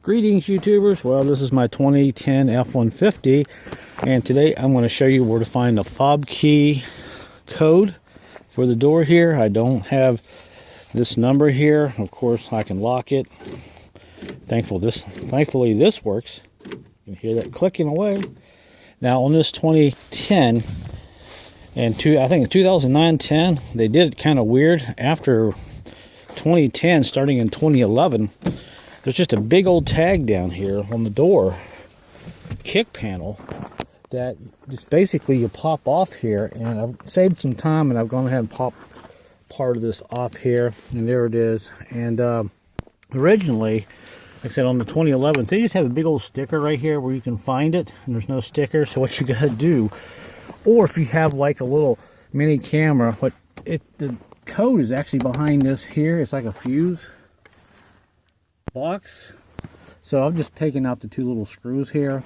Greetings, YouTubers. Well, this is my 2010 F-150, and today I'm going to show you where to find the fob key code for the door here. I don't have this number here. Of course, I can lock it. Thankfully, this works. You can hear that clicking away. Now, on this 2010 and I think in 2009-10, they did it kind of weird. After 2010, starting in 2011. There's just a big old tag down here on the door kick panel that just basically you pop off here, and I've saved some time and I've gone ahead and popped part of this off here, and there it is. And originally, like I said, on the 2011s, they just have a big old sticker right here where you can find it, and there's no sticker. So what you gotta do, or if you have like a little mini camera, the code is actually behind this here. It's like a fuse box. So I've just taken out the two little screws here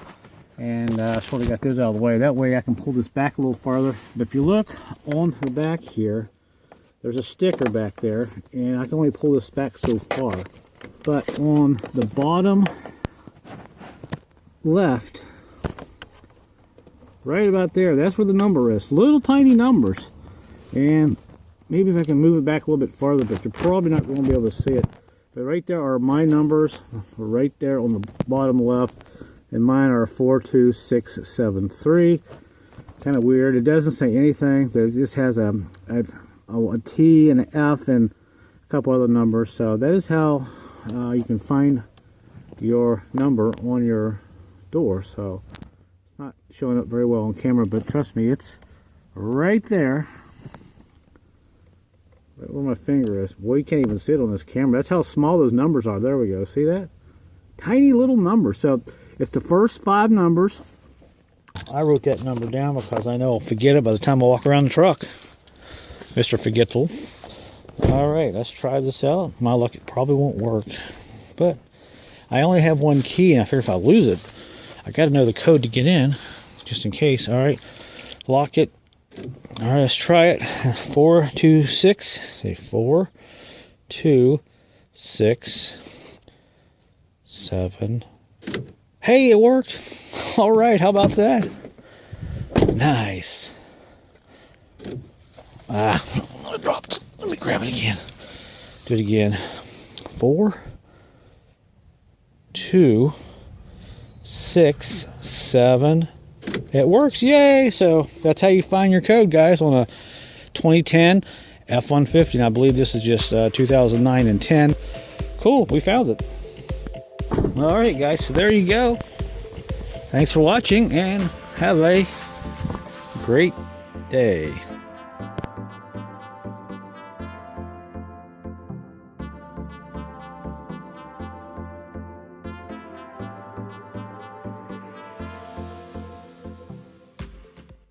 and sort of got those out of the way. That way I can pull this back a little farther. But if you look on the back here, there's a sticker back there, and I can only pull this back so far. But on the bottom left, right about there, that's where the number is. Little tiny numbers. And maybe if I can move it back a little bit farther, but you're probably not going to be able to see it. But right there are my numbers, right there on the bottom left, and mine are 42673. Kind of weird. It doesn't say anything. It just has a T and an F and a couple other numbers. So that is how you can find your number on your door. So it's not showing up very well on camera, but trust me, it's right there. Right where my finger is. Boy, you can't even see it on this camera. That's how small those numbers are. There we go. See that? Tiny little number. So it's the first 5 numbers. I wrote that number down because I know I'll forget it by the time I walk around the truck. Mr. Forgetful. Alright, let's try this out. My luck, it probably won't work. But I only have one key, and I figure if I lose it, I got to know the code to get in, just in case. Alright, lock it. All right, let's try it. 426. Say 4, 2, 6, 7. Hey, it worked. All right, how about that? Nice. I dropped. Let me grab it again. Do it again. 4, 2, 6, 7. It works, yay! So that's how you find your code, guys, on a 2010 F-150. And I believe this is just 2009 and 10. Cool, we found it. All right, guys, so there you go. Thanks for watching, and have a great day.